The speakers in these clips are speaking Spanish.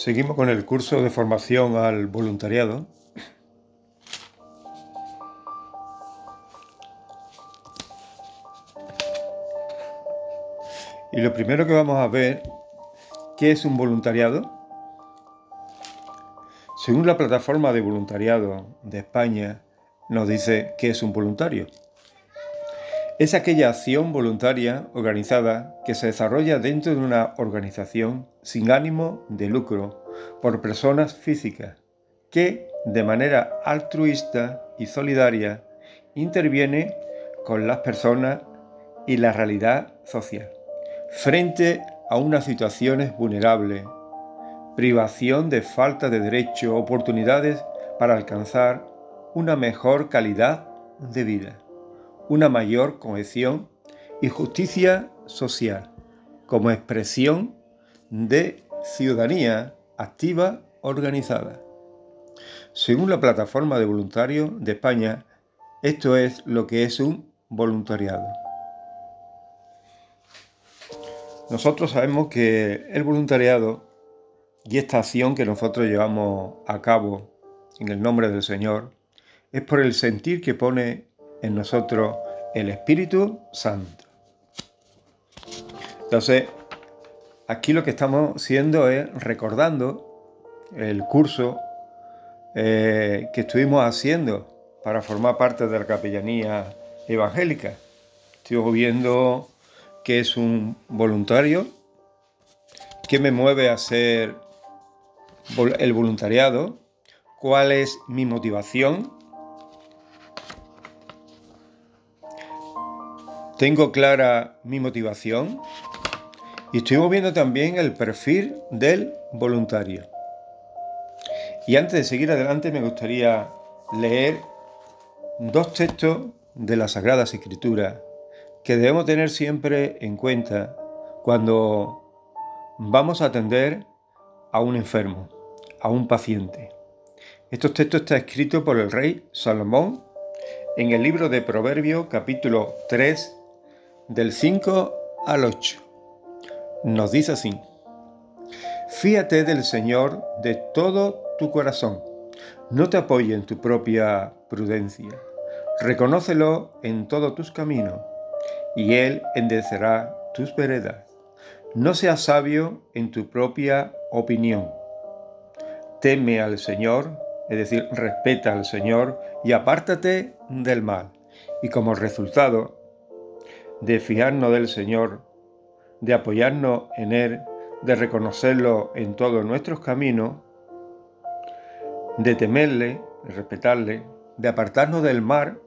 Seguimos con el curso de formación al voluntariado. Y lo primero que vamos a ver, ¿qué es un voluntariado? Según la plataforma de voluntariado de España, nos dice qué es un voluntario. Es aquella acción voluntaria organizada que se desarrolla dentro de una organización sin ánimo de lucro por personas físicas que, de manera altruista y solidaria, interviene con las personas y la realidad social frente a unas situaciones vulnerables, privación de falta de derechos, oportunidades para alcanzar una mejor calidad de vida, una mayor cohesión y justicia social, como expresión de ciudadanía activa organizada. Según la plataforma de voluntarios de España, esto es lo que es un voluntariado. Nosotros sabemos que el voluntariado y esta acción que nosotros llevamos a cabo en el nombre del Señor es por el sentir que pone en nosotros el Espíritu Santo. Entonces, aquí lo que estamos haciendo es recordando el curso que estuvimos haciendo para formar parte de la capellanía evangélica. Estuvimos viendo qué es un voluntario, qué me mueve a hacer el voluntariado, cuál es mi motivación. Tengo clara mi motivación y estuvimos viendo también el perfil del voluntario. Y antes de seguir adelante me gustaría leer dos textos de las Sagradas Escrituras que debemos tener siempre en cuenta cuando vamos a atender a un enfermo, a un paciente. Estos textos están escritos por el rey Salomón en el libro de Proverbios, capítulo 3, del 5 al 8. Nos dice así: Fíate del Señor de todo tu corazón, no te apoyes en tu propia prudencia, reconócelo en todos tus caminos, y Él enderezará tus veredas. No seas sabio en tu propia opinión. Teme al Señor, es decir, respeta al Señor y apártate del mal. Y como resultado de fiarnos del Señor, de apoyarnos en Él, de reconocerlo en todos nuestros caminos, de temerle, de respetarle, de apartarnos del mal,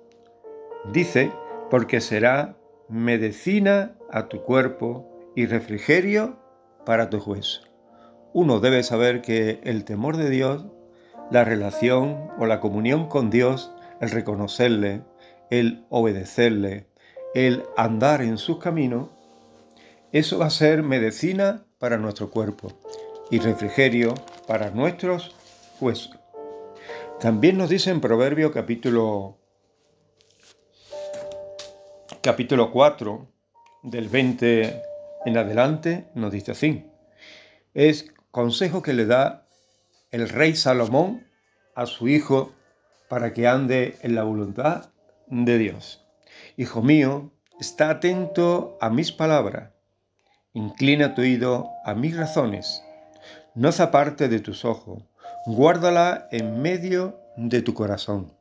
dice, porque será medicina a tu cuerpo y refrigerio para tu hueso. Uno debe saber que el temor de Dios, la relación o la comunión con Dios, el reconocerle, el obedecerle, el andar en sus caminos, eso va a ser medicina para nuestro cuerpo y refrigerio para nuestros huesos. También nos dice en Proverbios capítulo 4, del 20 en adelante, nos dice así. Es consejo que le da el rey Salomón a su hijo para que ande en la voluntad de Dios. Hijo mío, está atento a mis palabras, inclina tu oído a mis razones, no se aparte de tus ojos, guárdala en medio de tu corazón,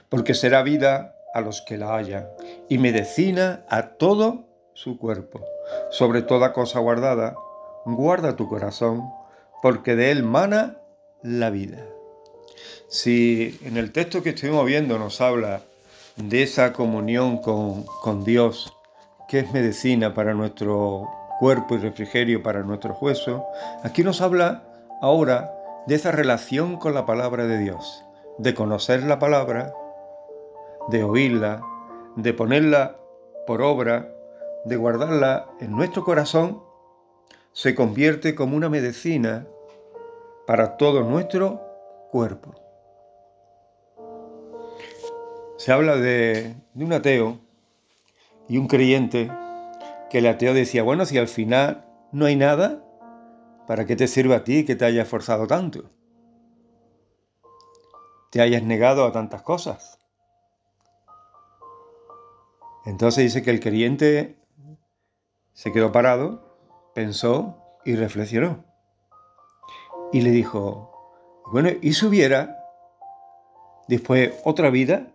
porque será vida a los que la hallan y medicina a todo su cuerpo. Sobre toda cosa guardada, guarda tu corazón, porque de él mana la vida. Si en el texto que estuvimos viendo nos habla de esa comunión con Dios, que es medicina para nuestro cuerpo y refrigerio para nuestros huesos, aquí nos habla ahora de esa relación con la palabra de Dios, de conocer la palabra, de oírla, de ponerla por obra, de guardarla en nuestro corazón, se convierte como una medicina para todo nuestro cuerpo. Se habla de un ateo y un creyente, que el ateo decía, bueno, si al final no hay nada, ¿Para qué te sirve a ti que te hayas esforzado tanto? Te hayas negado a tantas cosas. Entonces dice que el creyente se quedó parado, pensó y reflexionó. Y le dijo, bueno, ¿y si hubiera después otra vida?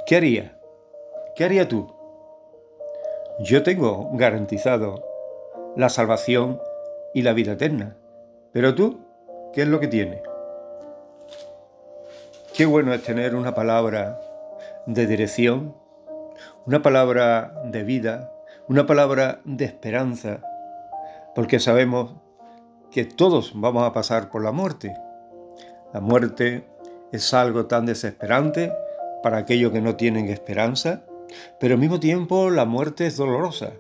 ¿Qué haría? ¿Qué haría tú? Yo tengo garantizado la salvación y la vida eterna. Pero tú, ¿qué es lo que tienes? Qué bueno es tener una palabra de dirección, una palabra de vida, una palabra de esperanza, porque sabemos que todos vamos a pasar por la muerte. La muerte es algo tan desesperante para aquellos que no tienen esperanza, pero al mismo tiempo la muerte es dolorosa.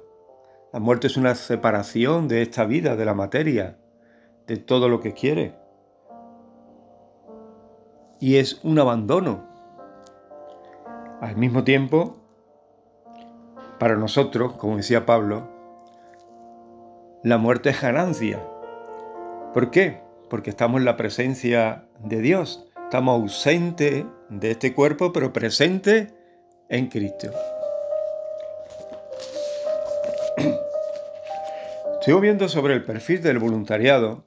La muerte es una separación de esta vida, de la materia, de todo lo que quiere. Y es un abandono. Al mismo tiempo, para nosotros, como decía Pablo, la muerte es ganancia. ¿Por qué? Porque estamos en la presencia de Dios. Estamos ausentes de este cuerpo, pero presentes en Cristo. Estoy viendo sobre el perfil del voluntariado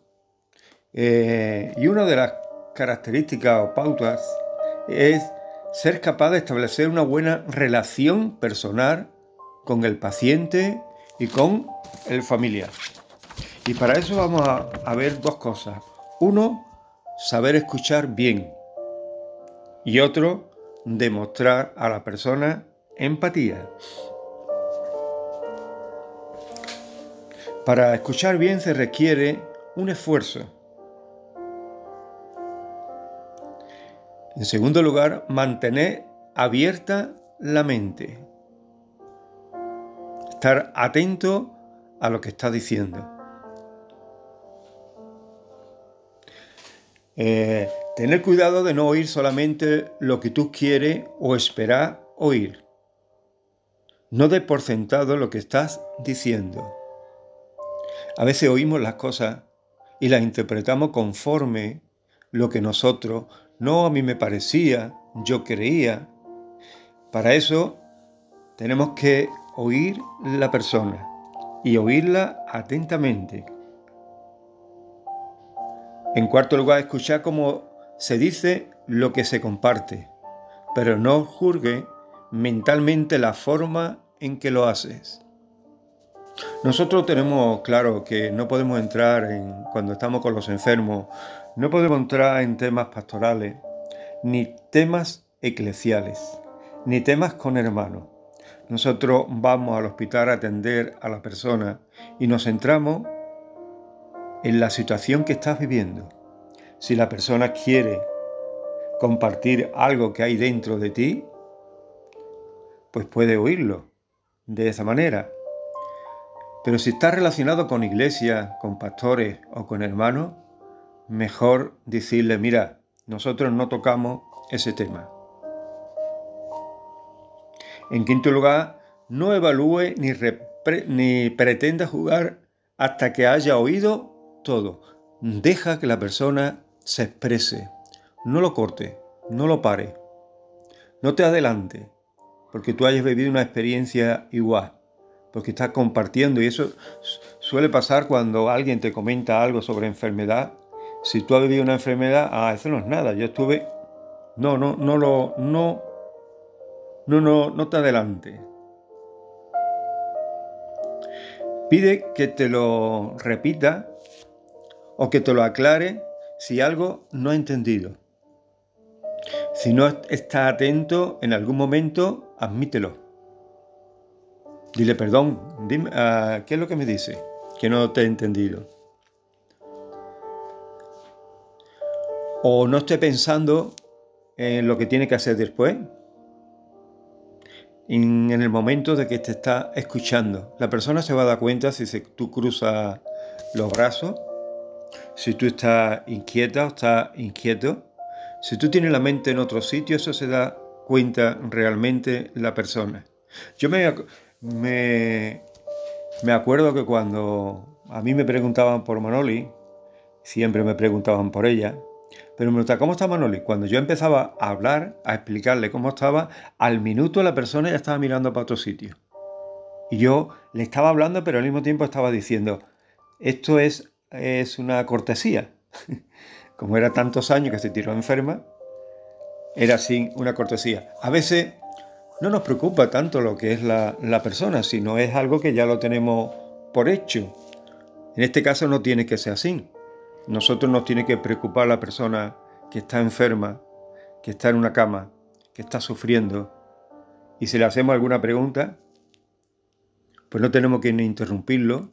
y una de las características o pautas es ser capaz de establecer una buena relación personal con el paciente y con el familiar. Y para eso vamos a ver dos cosas. Uno, saber escuchar bien. Y otro, demostrar a la persona empatía. Para escuchar bien se requiere un esfuerzo. En segundo lugar, mantener abierta la mente. Estar atento a lo que está diciendo. Tener cuidado de no oír solamente lo que tú quieres o esperas oír. No des por sentado lo que estás diciendo. A veces oímos las cosas y las interpretamos conforme lo que nosotros, no, a mí me parecía, yo creía. Para eso tenemos que oír la persona y oírla atentamente. En cuarto lugar, escuchar como se dice lo que se comparte, pero no juzgue mentalmente la forma en que lo haces. Nosotros tenemos claro que no podemos entrar cuando estamos con los enfermos, no podemos entrar en temas pastorales, ni temas eclesiales, ni temas con hermanos. Nosotros vamos al hospital a atender a la persona y nos centramos en la situación que estás viviendo. Si la persona quiere compartir algo que hay dentro de ti, pues puede oírlo de esa manera. Pero si está relacionado con iglesia, con pastores o con hermanos, mejor decirle, mira, nosotros no tocamos ese tema. En quinto lugar, no evalúe ni pretenda jugar hasta que haya oído todo. Deja que la persona se exprese. No lo corte, no lo pare. No te adelante, porque tú hayas vivido una experiencia igual. Porque estás compartiendo, y eso suele pasar cuando alguien te comenta algo sobre enfermedad. Si tú has vivido una enfermedad, eso no es nada, yo estuve... No te adelante. Pide que te lo repita o que te lo aclare si algo no ha entendido. Si no está atento en algún momento, admítelo. Dile, perdón, dime, ¿qué es lo que me dice? Que no te he entendido. O no esté pensando en lo que tiene que hacer después. En el momento de que te está escuchando. La persona se va a dar cuenta si tú cruzas los brazos, si tú estás inquieta o estás inquieto. Si tú tienes la mente en otro sitio, eso se da cuenta realmente la persona. Yo me acuerdo que cuando a mí me preguntaban por Manoli, siempre me preguntaban por ella, pero me preguntaban, ¿cómo está Manoli? Cuando yo empezaba a hablar, a explicarle cómo estaba, al minuto la persona ya estaba mirando para otro sitio. Y yo le estaba hablando, pero al mismo tiempo estaba diciendo, esto es una cortesía. Como era tantos años que se tiró enferma, era así una cortesía. A veces no nos preocupa tanto lo que es la persona, sino es algo que ya lo tenemos por hecho. En este caso no tiene que ser así. Nosotros nos tiene que preocupar la persona que está enferma, que está en una cama, que está sufriendo. Y si le hacemos alguna pregunta, pues no tenemos que ni interrumpirlo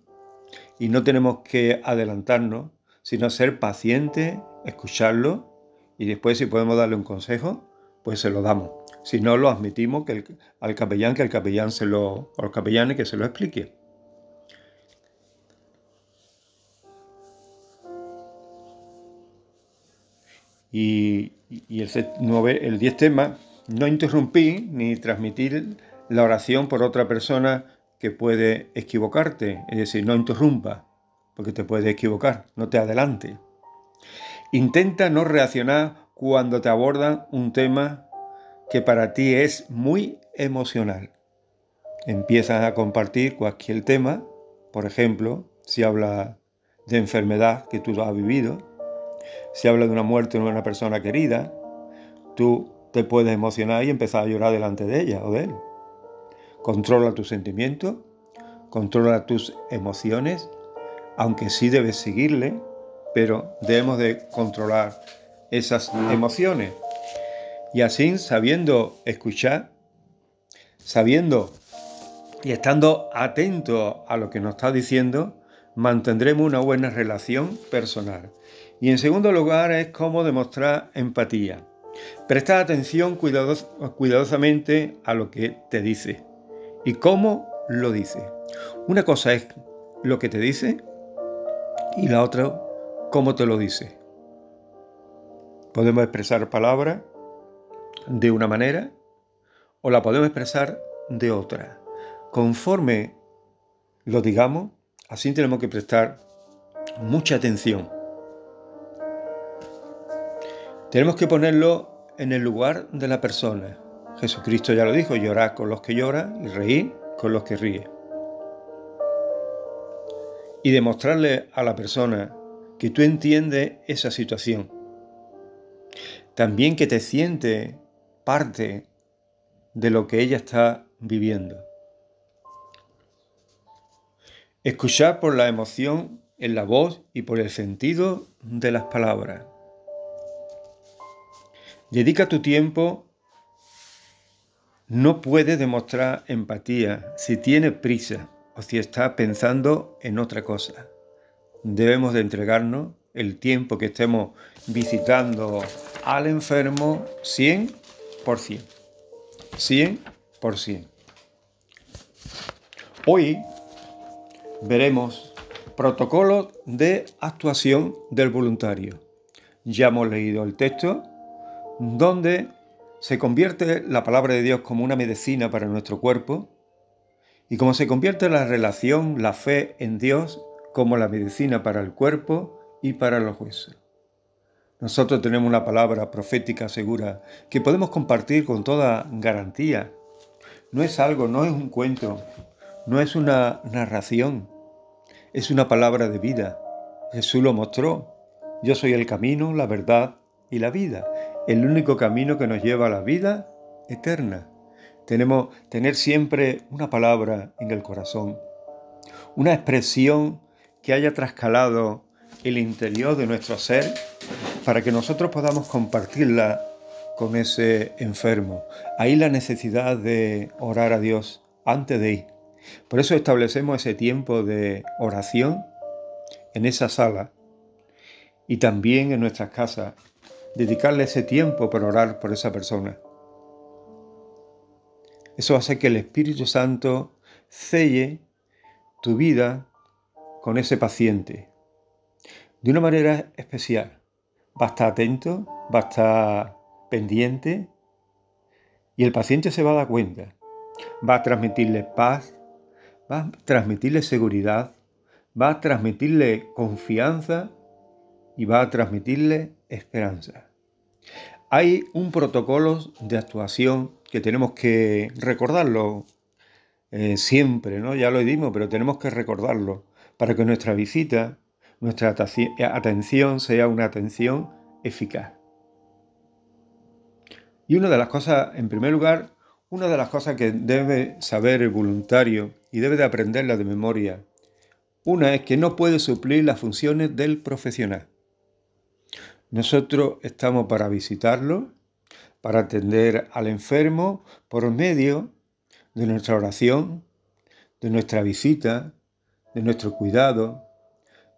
y no tenemos que adelantarnos, sino ser pacientes, escucharlo y después si podemos darle un consejo, pues se lo damos. Si no, lo admitimos al capellán, que el capellán o los capellanes que se lo explique. Y el 10 tema, no interrumpir ni transmitir la oración por otra persona que puede equivocarte. Es decir, no interrumpa, porque te puede equivocar, no te adelante. Intenta no reaccionar cuando te abordan un tema que para ti es muy emocional. Empiezas a compartir cualquier tema, por ejemplo, si habla de enfermedad que tú has vivido, si habla de una muerte de una persona querida, tú te puedes emocionar y empezar a llorar delante de ella o de él. Controla tus sentimientos, controla tus emociones, aunque sí debes seguirle, pero debemos de controlar esas emociones. Y así, sabiendo escuchar, sabiendo y estando atento a lo que nos está diciendo, mantendremos una buena relación personal. Y en segundo lugar es cómo demostrar empatía. Prestar atención cuidadosamente a lo que te dice y cómo lo dice. Una cosa es lo que te dice y la otra cómo te lo dice. Podemos expresar palabras de una manera o la podemos expresar de otra. Conforme lo digamos, así tenemos que prestar mucha atención. Tenemos que ponerlo en el lugar de la persona. Jesucristo ya lo dijo, llorar con los que lloran y reír con los que ríen. Y demostrarle a la persona que tú entiendes esa situación. También que te sientes parte de lo que ella está viviendo. Escuchar por la emoción en la voz y por el sentido de las palabras. Dedica tu tiempo. No puedes demostrar empatía si tienes prisa o si estás pensando en otra cosa. Debemos de entregarnos el tiempo que estemos visitando al enfermo 100%. 100%. Hoy veremos protocolos de actuación del voluntario. Ya hemos leído el texto donde se convierte la palabra de Dios como una medicina para nuestro cuerpo y como se convierte la relación, la fe en Dios como la medicina para el cuerpo y para los huesos. Nosotros tenemos una palabra profética segura que podemos compartir con toda garantía. No es algo, no es un cuento, no es una narración, es una palabra de vida. Jesús lo mostró. Yo soy el camino, la verdad y la vida. El único camino que nos lleva a la vida eterna. Tenemos que tener siempre una palabra en el corazón, una expresión que haya trascalado el interior de nuestro ser para que nosotros podamos compartirla con ese enfermo. Ahí la necesidad de orar a Dios antes de ir. Por eso establecemos ese tiempo de oración en esa sala y también en nuestras casas. Dedicarle ese tiempo para orar por esa persona. Eso hace que el Espíritu Santo selle tu vida con ese paciente de una manera especial. Va a estar atento, va a estar pendiente y el paciente se va a dar cuenta. Va a transmitirle paz, va a transmitirle seguridad, va a transmitirle confianza y va a transmitirle esperanza. Hay un protocolo de actuación que tenemos que recordarlo siempre, ¿no? Ya lo dimos, pero tenemos que recordarlo para que nuestra visita, nuestra atención sea una atención eficaz. Y una de las cosas, en primer lugar, una de las cosas que debe saber el voluntario y debe de aprenderla de memoria, una es que no puede suplir las funciones del profesional. Nosotros estamos para visitarlo, para atender al enfermo por medio de nuestra oración, de nuestra visita, de nuestro cuidado,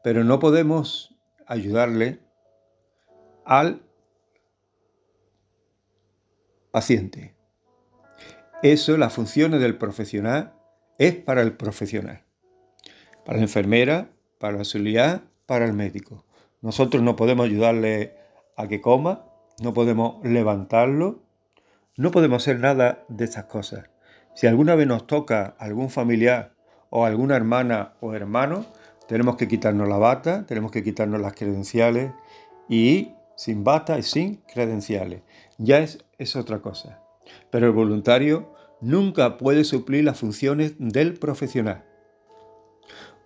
pero no podemos ayudarle al paciente. Eso, las funciones del profesional, es para el profesional. Para la enfermera, para el auxiliar, para el médico. Nosotros no podemos ayudarle a que coma, no podemos levantarlo, no podemos hacer nada de estas cosas. Si alguna vez nos toca algún familiar o alguna hermana o hermano, tenemos que quitarnos la bata, tenemos que quitarnos las credenciales y sin bata y sin credenciales. Ya es otra cosa. Pero el voluntario nunca puede suplir las funciones del profesional,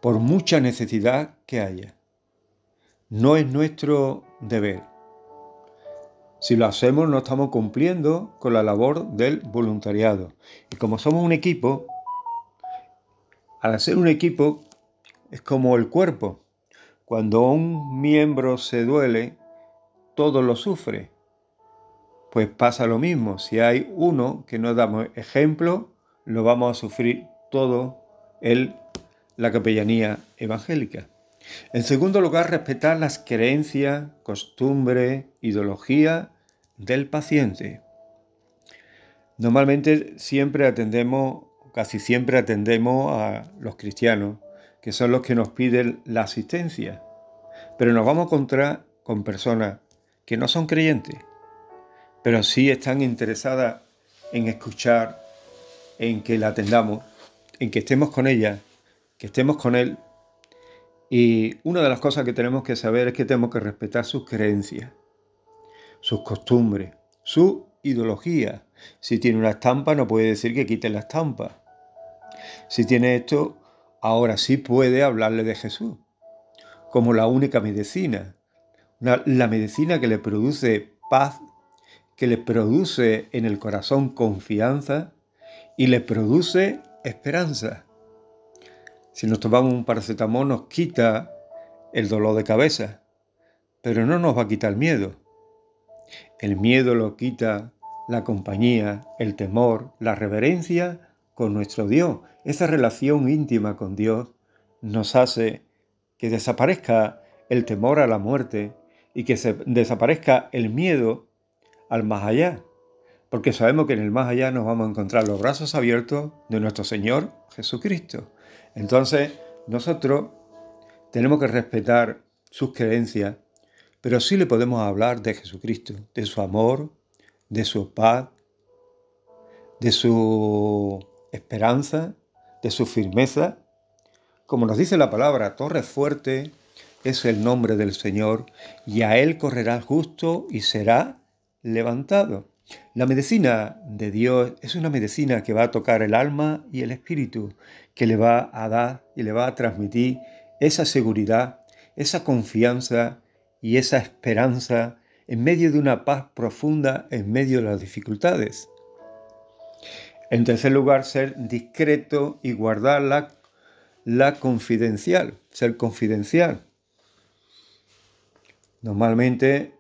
por mucha necesidad que haya. No es nuestro deber. Si lo hacemos, no estamos cumpliendo con la labor del voluntariado. Y como somos un equipo, al ser un equipo, es como el cuerpo. Cuando un miembro se duele, todo lo sufre. Pues pasa lo mismo. Si hay uno que no damos ejemplo, lo vamos a sufrir todo la capellanía evangélica. En segundo lugar, respetar las creencias, costumbres, ideología del paciente. Normalmente casi siempre atendemos a los cristianos, que son los que nos piden la asistencia. Pero nos vamos a encontrar con personas que no son creyentes, pero sí están interesadas en escuchar, en que la atendamos, en que estemos con ella, que estemos con él. Y una de las cosas que tenemos que saber es que tenemos que respetar sus creencias, sus costumbres, su ideología. Si tiene una estampa, no puede decir que quite la estampa. Si tiene esto, ahora sí puede hablarle de Jesús, como la única medicina. La medicina que le produce paz, que le produce en el corazón confianza y le produce esperanza. Si nos tomamos un paracetamol nos quita el dolor de cabeza, pero no nos va a quitar el miedo. El miedo lo quita la compañía, el temor, la reverencia con nuestro Dios. Esa relación íntima con Dios nos hace que desaparezca el temor a la muerte y que desaparezca el miedo al más allá. Porque sabemos que en el más allá nos vamos a encontrar los brazos abiertos de nuestro Señor Jesucristo. Entonces, nosotros tenemos que respetar sus creencias, pero sí le podemos hablar de Jesucristo, de su amor, de su paz, de su esperanza, de su firmeza. Como nos dice la palabra, torre fuerte es el nombre del Señor, y a él correrá el justo y será levantado. La medicina de Dios es una medicina que va a tocar el alma y el espíritu, que le va a dar y le va a transmitir esa seguridad, esa confianza y esa esperanza en medio de una paz profunda en medio de las dificultades. En tercer lugar, ser discreto y guardar la confidencial, ser confidencial. Normalmente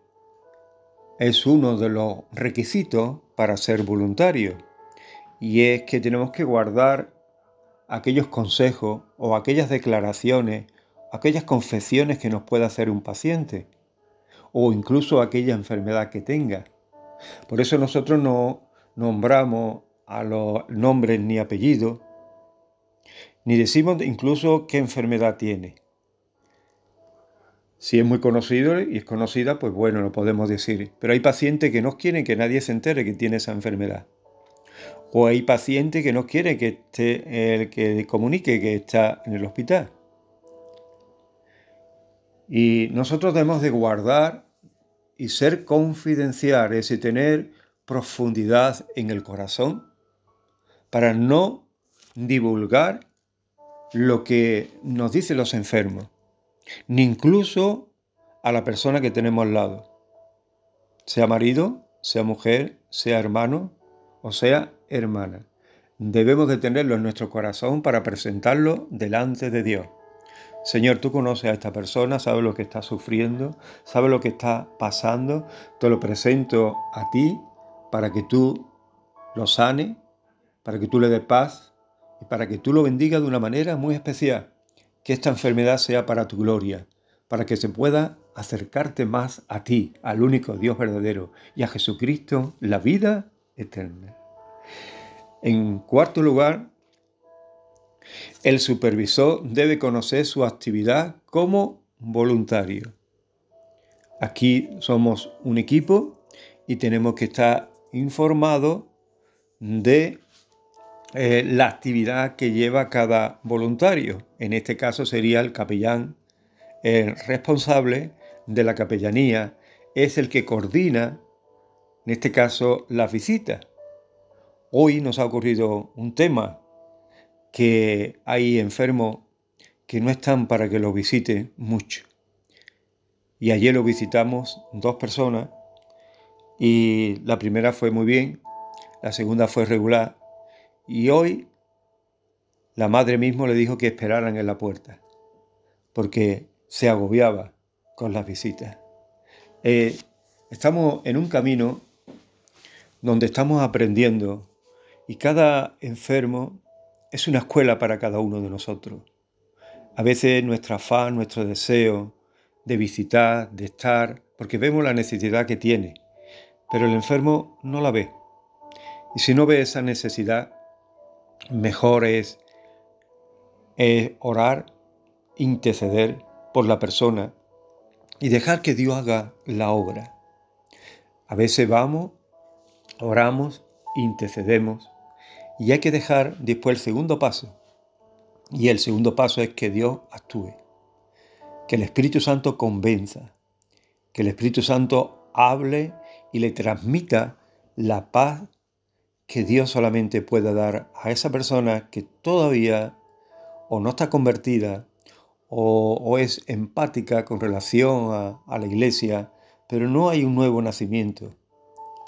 es uno de los requisitos para ser voluntario, y es que tenemos que guardar aquellos consejos o aquellas declaraciones, aquellas confesiones que nos pueda hacer un paciente, o incluso aquella enfermedad que tenga. Por eso nosotros no nombramos a los nombres ni apellidos, ni decimos incluso qué enfermedad tiene. Si es muy conocido y es conocida, pues bueno, lo podemos decir. Pero hay pacientes que no quieren que nadie se entere que tiene esa enfermedad. O hay pacientes que no quieren que esté el que comunique que está en el hospital. Y nosotros debemos de guardar y ser confidenciales y tener profundidad en el corazón para no divulgar lo que nos dicen los enfermos, ni incluso a la persona que tenemos al lado, sea marido, sea mujer, sea hermano o sea hermana. Debemos de tenerlo en nuestro corazón para presentarlo delante de Dios. Señor, tú conoces a esta persona, sabes lo que está sufriendo, sabes lo que está pasando, te lo presento a ti para que tú lo sanes, para que tú le des paz y para que tú lo bendigas de una manera muy especial. Que esta enfermedad sea para tu gloria, para que se pueda acercarte más a ti, al único Dios verdadero, y a Jesucristo, la vida eterna. En cuarto lugar, el supervisor debe conocer su actividad como voluntario. Aquí somos un equipo y tenemos que estar informados de la actividad que lleva cada voluntario. En este caso sería el capellán, el responsable de la capellanía, es el que coordina, en este caso, las visitas. Hoy nos ha ocurrido un tema, que hay enfermos que no están para que los visite mucho. Y ayer lo visitamos 2 personas y la primera fue muy bien, la segunda fue regular y hoy la madre mismo le dijo que esperaran en la puerta porque se agobiaba con las visitas. Estamos en un camino donde estamos aprendiendo y cada enfermo es una escuela para cada uno de nosotros. A veces nuestra afán, nuestro deseo de visitar, de estar, porque vemos la necesidad que tiene, pero el enfermo no la ve. Y si no ve esa necesidad, mejor es orar, interceder por la persona y dejar que Dios haga la obra. A veces vamos, oramos, intercedemos y hay que dejar después el segundo paso. Y el segundo paso es que Dios actúe, que el Espíritu Santo convenza, que el Espíritu Santo hable y le transmita la paz que Dios solamente puede dar a esa persona que todavía o no está convertida o es empática con relación a la iglesia, pero no hay un nuevo nacimiento.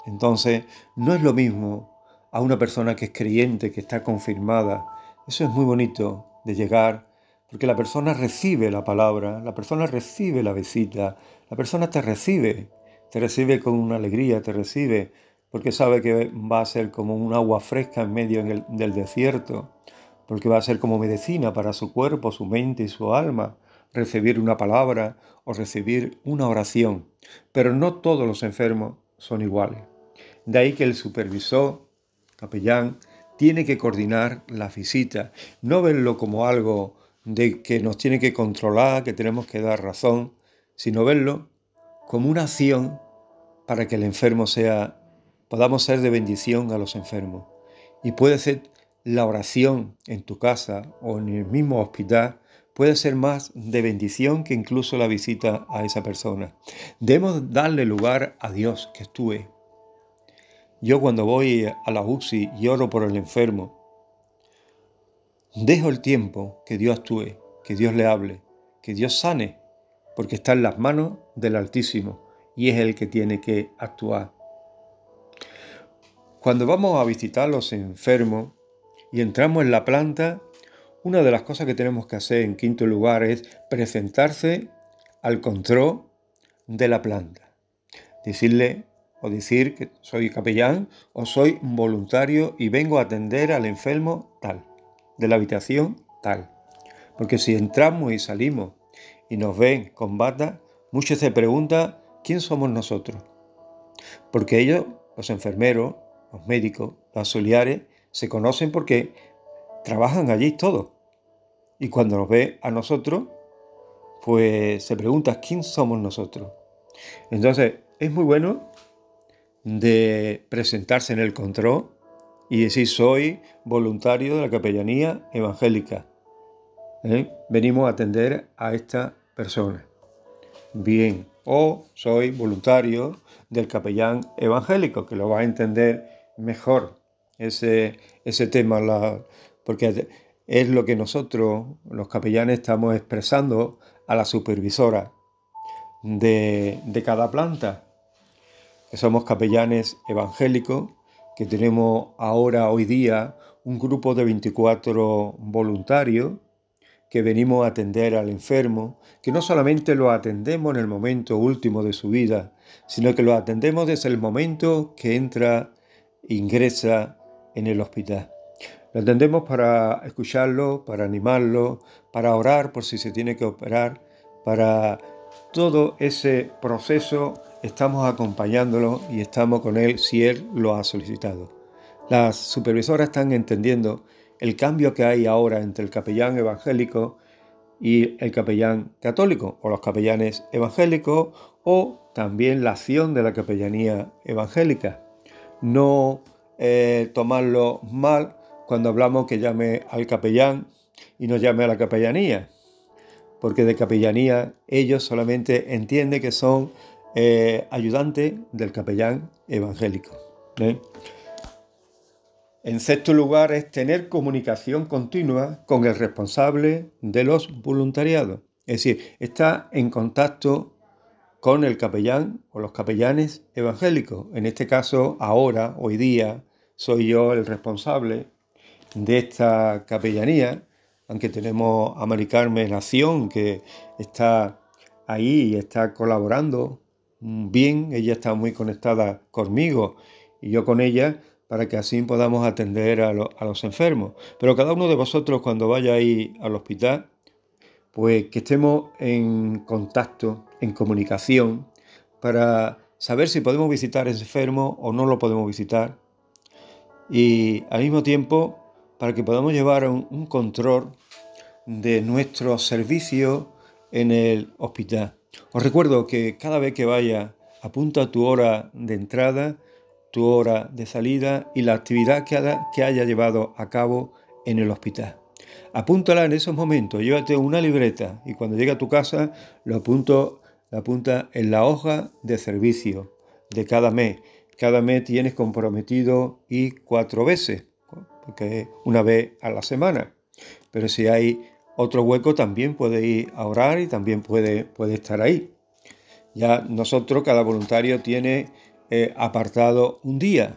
Entonces, no es lo mismo a una persona que es creyente, que está confirmada. Eso es muy bonito de llegar, porque la persona recibe la palabra, la persona recibe la visita, la persona te recibe con una alegría, te recibe porque sabe que va a ser como un agua fresca en medio del desierto, porque va a ser como medicina para su cuerpo, su mente y su alma, recibir una palabra o recibir una oración. Pero no todos los enfermos son iguales. De ahí que el supervisor, capellán, tiene que coordinar las visitas, no verlo como algo de que nos tiene que controlar, que tenemos que dar razón, sino verlo como una acción para que el enfermo podamos ser de bendición a los enfermos. Y puede ser la oración en tu casa o en el mismo hospital, puede ser más de bendición que incluso la visita a esa persona. Debemos darle lugar a Dios que actúe. Yo cuando voy a la UCI y oro por el enfermo, dejo el tiempo que Dios actúe, que Dios le hable, que Dios sane, porque está en las manos del Altísimo y es Él que tiene que actuar. Cuando vamos a visitar a los enfermos y entramos en la planta, una de las cosas que tenemos que hacer en quinto lugar es presentarse al control de la planta. Decir que soy capellán o soy voluntario y vengo a atender al enfermo tal, de la habitación tal. Porque si entramos y salimos y nos ven con bata, muchos se preguntan quién somos nosotros. Porque ellos, los enfermeros, los médicos, los auxiliares, se conocen porque trabajan allí todos. Y cuando nos ve a nosotros, pues se pregunta quién somos nosotros. Entonces, es muy bueno de presentarse en el control y decir soy voluntario de la capellanía evangélica. Venimos a atender a esta persona. bien, o soy voluntario del capellán evangélico, que lo va a entender mejor ese tema, porque es lo que nosotros, los capellanes, estamos expresando a la supervisora de cada planta, que somos capellanes evangélicos, que tenemos ahora, hoy día, un grupo de 24 voluntarios que venimos a atender al enfermo, que no solamente lo atendemos en el momento último de su vida, sino que lo atendemos desde el momento que ingresa en el hospital. Lo atendemos para escucharlo, para animarlo, para orar por si se tiene que operar, para todo ese proceso estamos acompañándolo y estamos con él si él lo ha solicitado. Las supervisoras están entendiendo el cambio que hay ahora entre el capellán evangélico y el capellán católico, o los capellanes evangélicos, o también la acción de la capellanía evangélica. No tomarlo mal cuando hablamos que llame al capellán y no llame a la capellanía, porque de capellanía ellos solamente entienden que son ayudantes del capellán evangélico. En sexto lugar, es tener comunicación continua con el responsable de los voluntariados. Es decir, está en contacto con el capellán o los capellanes evangélicos. En este caso, ahora, hoy día, soy yo el responsable de esta capellanía, aunque tenemos a Mari Carmen Acción, que está ahí y está colaborando bien. Ella está muy conectada conmigo y yo con ella, para que así podamos atender a los enfermos. Pero cada uno de vosotros, cuando vayáis al hospital, pues que estemos en contacto, en comunicación, para saber si podemos visitar a ese enfermo o no lo podemos visitar. Y al mismo tiempo, para que podamos llevar un control de nuestro servicio en el hospital. Os recuerdo que cada vez que vaya, apunta tu hora de entrada, tu hora de salida y la actividad que haya llevado a cabo en el hospital. Apúntala en esos momentos, llévate una libreta y cuando llegue a tu casa lo apunta en la hoja de servicio de cada mes. Cada mes tienes comprometido ir 4 veces, porque es una vez a la semana. Pero si hay otro hueco también puede ir a orar y también puede estar ahí. Ya nosotros, cada voluntario tiene apartado un día.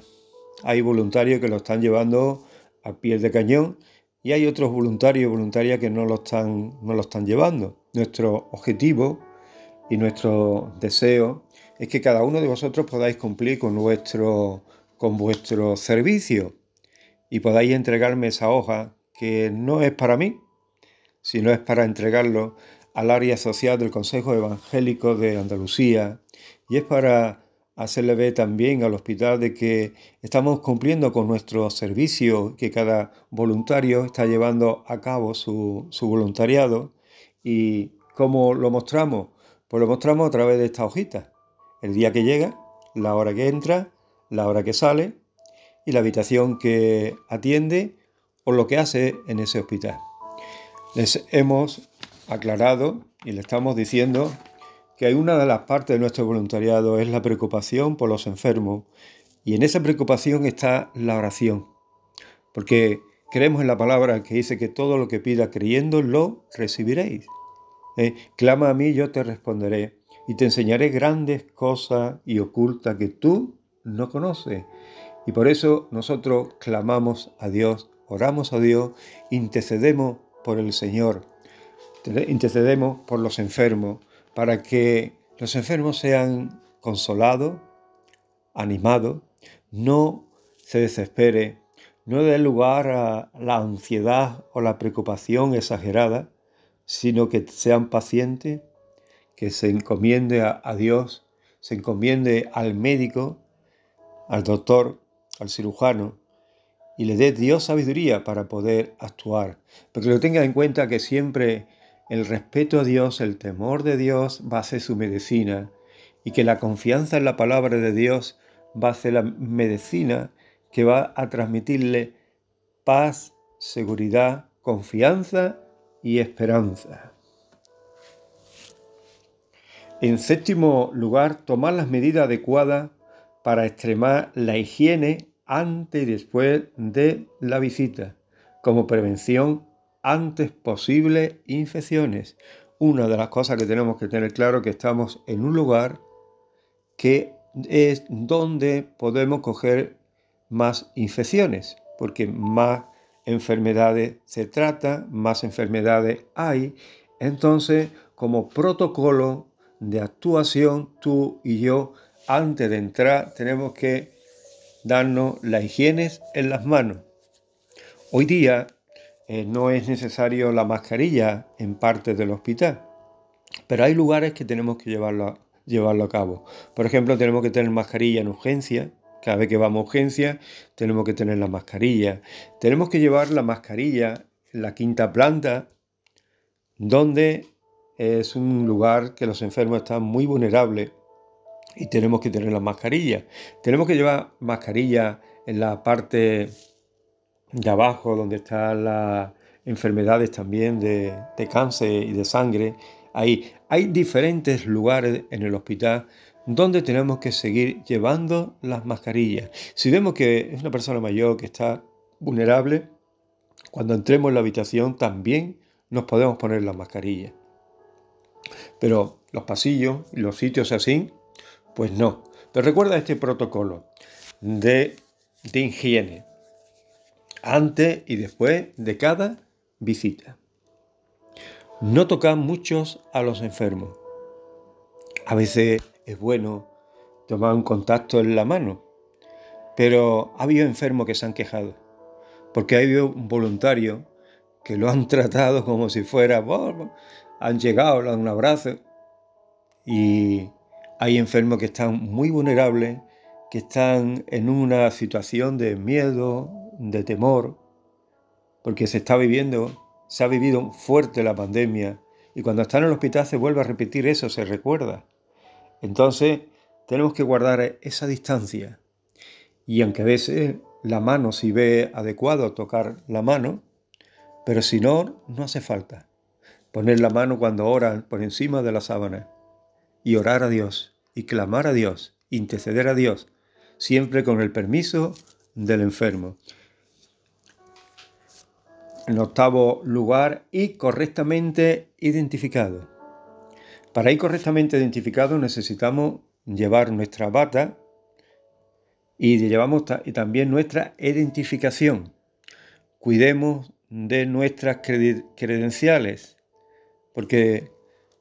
Hay voluntarios que lo están llevando a pie de cañón y hay otros voluntarios y voluntarias que no lo están llevando. Nuestro objetivo y nuestro deseo es que cada uno de vosotros podáis cumplir con vuestro servicio y podáis entregarme esa hoja que no es para mí, sino es para entregarlo al área social del Consejo Evangélico de Andalucía y es para hacerle ver también al hospital de que estamos cumpliendo con nuestro servicio, que cada voluntario está llevando a cabo su voluntariado. ¿Y cómo lo mostramos? Pues lo mostramos a través de esta hojita. El día que llega, la hora que entra, la hora que sale y la habitación que atiende o lo que hace en ese hospital. Les hemos aclarado y le estamos diciendo que hay una de las partes de nuestro voluntariado es la preocupación por los enfermos y en esa preocupación está la oración, porque creemos en la palabra que dice que todo lo que pida creyendo lo recibiréis. Clama a mí, yo te responderé y te enseñaré grandes cosas y ocultas que tú no conoces. Y por eso nosotros clamamos a Dios, oramos a Dios, intercedemos por el Señor, intercedemos por los enfermos, para que los enfermos sean consolados, animados, no se desespere, no dé lugar a la ansiedad o la preocupación exagerada, sino que sean pacientes, que se encomiende a Dios, se encomiende al médico, al doctor, al cirujano, y le dé Dios sabiduría para poder actuar. Porque lo tenga en cuenta que siempre el respeto a Dios, el temor de Dios va a ser su medicina y que la confianza en la palabra de Dios va a ser la medicina que va a transmitirle paz, seguridad, confianza y esperanza. En séptimo lugar, tomar las medidas adecuadas para extremar la higiene antes y después de la visita, como prevención antes posibles infecciones. Una de las cosas que tenemos que tener claro es que estamos en un lugar que es donde podemos coger más infecciones, porque más enfermedades se tratan, más enfermedades hay. Entonces, como protocolo de actuación, tú y yo, antes de entrar, tenemos que darnos la higiene en las manos. Hoy día no es necesario la mascarilla en partes del hospital, pero hay lugares que tenemos que llevarlo a cabo. Por ejemplo, tenemos que tener mascarilla en urgencia. Cada vez que vamos a urgencia, tenemos que tener la mascarilla. Tenemos que llevar la mascarilla en la quinta planta, donde es un lugar que los enfermos están muy vulnerables y tenemos que tener la mascarilla. Tenemos que llevar mascarilla en la parte de abajo, donde están las enfermedades también de cáncer y de sangre. Ahí hay diferentes lugares en el hospital donde tenemos que seguir llevando las mascarillas. Si vemos que es una persona mayor que está vulnerable, cuando entremos en la habitación también nos podemos poner las mascarillas. Pero los pasillos y los sitios así, pues no. Pero recuerda este protocolo de higiene antes y después de cada visita. No tocar muchos a los enfermos. A veces es bueno tomar un contacto en la mano, pero ha habido enfermos que se han quejado, porque ha habido voluntarios que lo han tratado como si fuera, han llegado, le dan un abrazo, y hay enfermos que están muy vulnerables, que están en una situación de miedo, de temor, porque se ha vivido fuerte la pandemia, y cuando están en el hospital se vuelve a repetir eso, se recuerda. Entonces tenemos que guardar esa distancia, y aunque a veces la mano, si ve adecuado tocar la mano, pero si no, no hace falta. Poner la mano cuando oran por encima de la sábana y orar a Dios y clamar a Dios, interceder a Dios, siempre con el permiso del enfermo. En octavo lugar, ir correctamente identificado. Para ir correctamente identificado necesitamos llevar nuestra bata y llevamos también nuestra identificación. Cuidemos de nuestras credenciales, porque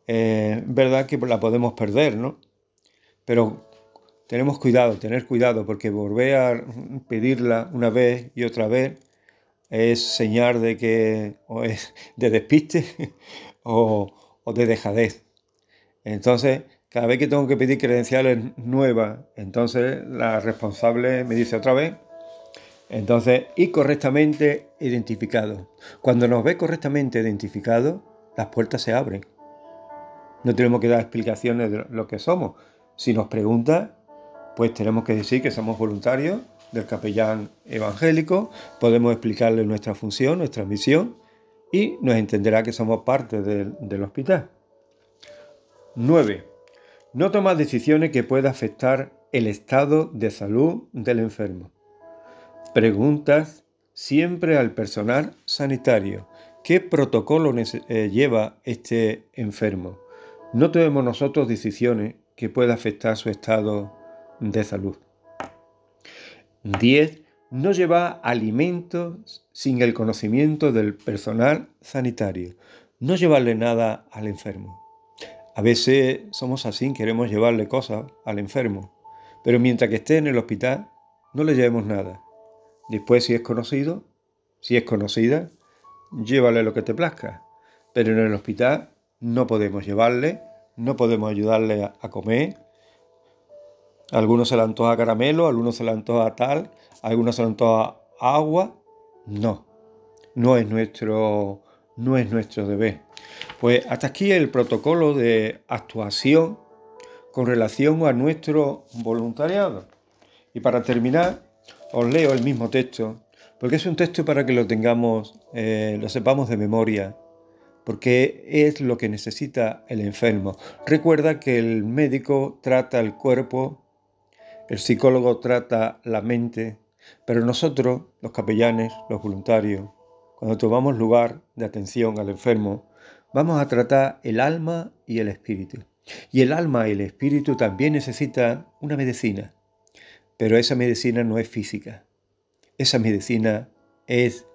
es verdad que la podemos perder, ¿no? Pero tenemos tener cuidado, porque volver a pedirla una vez y otra vez es señal de que o es de despiste o de dejadez. Entonces, cada vez que tengo que pedir credenciales nuevas, entonces la responsable me dice otra vez. Entonces, ir correctamente identificado. Cuando nos ve correctamente identificado, las puertas se abren. No tenemos que dar explicaciones de lo que somos. Si nos pregunta, pues tenemos que decir que somos voluntarios del capellán evangélico, podemos explicarle nuestra función, nuestra misión, y nos entenderá que somos parte del hospital. 9. No tomar decisiones que puedan afectar el estado de salud del enfermo. Preguntas siempre al personal sanitario. ¿Qué protocolo lleva este enfermo? No tomemos nosotros decisiones que puedan afectar su estado de salud. 10. No llevar alimentos sin el conocimiento del personal sanitario. No llevarle nada al enfermo. A veces somos así, queremos llevarle cosas al enfermo, pero mientras que esté en el hospital, no le llevemos nada. Después, si es conocido, si es conocida, llévale lo que te plazca. Pero en el hospital no podemos llevarle, no podemos ayudarle a comer. A algunos se le antoja caramelo, a algunos se le antoja tal, a algunos se le antoja agua. No es nuestro deber. Pues hasta aquí el protocolo de actuación con relación a nuestro voluntariado. Y para terminar, os leo el mismo texto, porque es un texto para que lo tengamos, lo sepamos de memoria, porque es lo que necesita el enfermo. Recuerda que el médico trata el cuerpo, el psicólogo trata la mente, pero nosotros, los capellanes, los voluntarios, cuando tomamos lugar de atención al enfermo, vamos a tratar el alma y el espíritu. Y el alma y el espíritu también necesitan una medicina, pero esa medicina no es física. Esa medicina es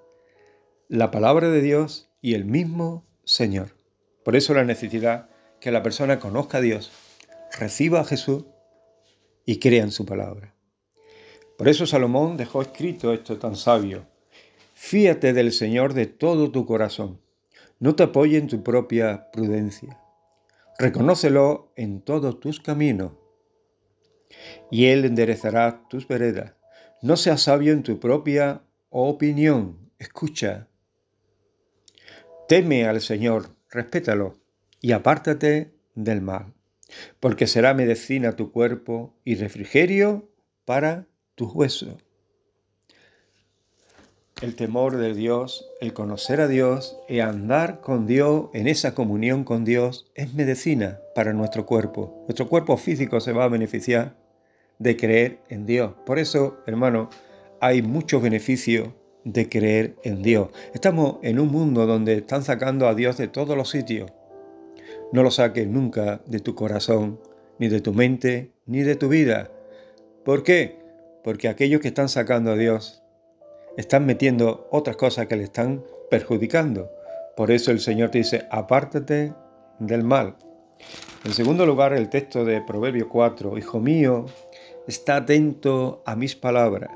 la palabra de Dios y el mismo Señor. Por eso la necesidad que la persona conozca a Dios, reciba a Jesús y crea en su palabra. Por eso Salomón dejó escrito esto tan sabio: fíate del Señor de todo tu corazón, no te apoyes en tu propia prudencia. Reconócelo en todos tus caminos y Él enderezará tus veredas. No seas sabio en tu propia opinión. Escucha. Teme al Señor, respétalo y apártate del mal, porque será medicina a tu cuerpo y refrigerio para tus huesos. El temor de Dios, el conocer a Dios y andar con Dios en esa comunión con Dios es medicina para nuestro cuerpo. Nuestro cuerpo físico se va a beneficiar de creer en Dios. Por eso, hermano, hay muchos beneficios de creer en Dios. Estamos en un mundo donde están sacando a Dios de todos los sitios. No lo saques nunca de tu corazón, ni de tu mente, ni de tu vida. ¿Por qué? Porque aquellos que están sacando a Dios están metiendo otras cosas que le están perjudicando. Por eso el Señor te dice: apártate del mal. En segundo lugar, el texto de Proverbios 4: Hijo mío, está atento a mis palabras.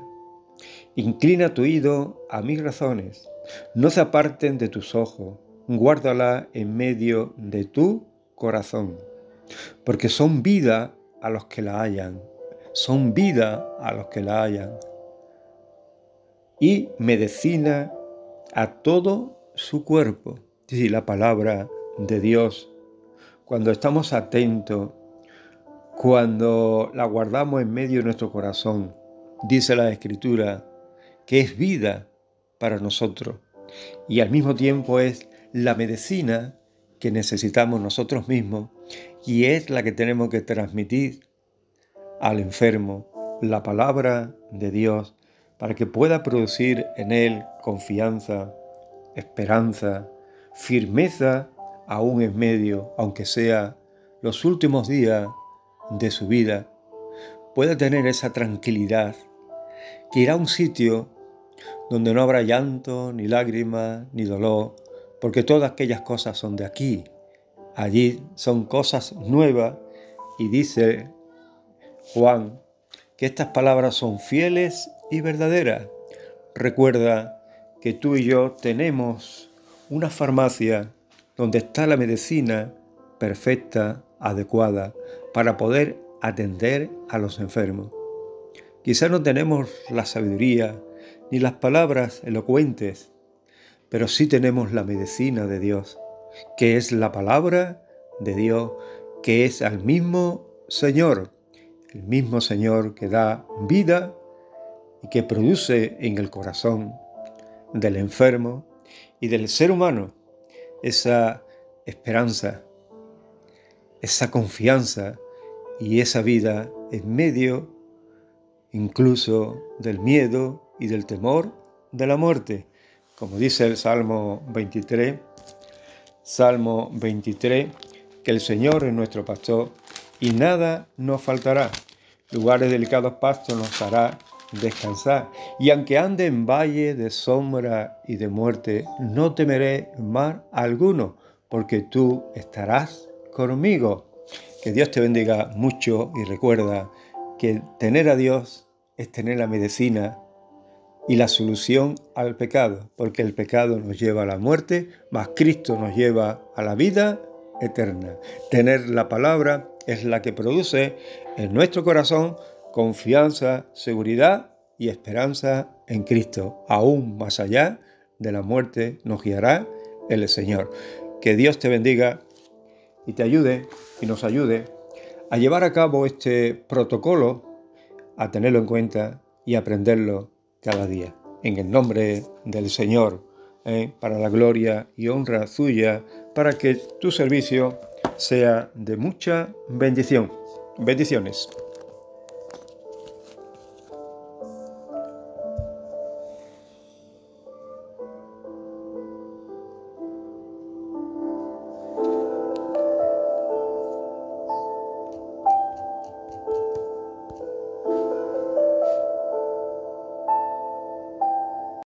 Inclina tu oído a mis razones. No se aparten de tus ojos. Guárdala en medio de tu corazón. Porque son vida a los que la hallan. Son vida a los que la hallan. Y medicina a todo su cuerpo. Es decir, la palabra de Dios, cuando estamos atentos, cuando la guardamos en medio de nuestro corazón, dice la Escritura que es vida para nosotros y al mismo tiempo es la medicina que necesitamos nosotros mismos y es la que tenemos que transmitir al enfermo, la palabra de Dios, para que pueda producir en él confianza, esperanza, firmeza, aún en medio, aunque sea los últimos días de su vida, pueda tener esa tranquilidad, que irá a un sitio donde no habrá llanto, ni lágrimas, ni dolor, porque todas aquellas cosas son de aquí. Allí son cosas nuevas y dice Juan que estas palabras son fieles y verdaderas. Recuerda que tú y yo tenemos una farmacia donde está la medicina perfecta, adecuada, para poder atender a los enfermos. Quizás no tenemos la sabiduría ni las palabras elocuentes, pero sí tenemos la medicina de Dios, que es la palabra de Dios, que es al mismo Señor, el mismo Señor que da vida y que produce en el corazón del enfermo y del ser humano esa esperanza, esa confianza y esa vida en medio incluso del miedo y del temor de la muerte. Como dice el Salmo 23, que el Señor es nuestro pastor y nada nos faltará. Lugares delicados pastos nos hará descansar. Y aunque ande en valle de sombra y de muerte, no temeré mal alguno, porque tú estarás conmigo. Que Dios te bendiga mucho y recuerda que tener a Dios es tener la medicina y la solución al pecado, porque el pecado nos lleva a la muerte, mas Cristo nos lleva a la vida eterna. Tener la palabra es la que produce en nuestro corazón confianza, seguridad y esperanza en Cristo. Aún más allá de la muerte nos guiará el Señor. Que Dios te bendiga y te ayude y nos ayude a llevar a cabo este protocolo, a tenerlo en cuenta y aprenderlo cada día. En el nombre del Señor, para la gloria y honra suya, para que tu servicio sea de mucha bendición. Bendiciones.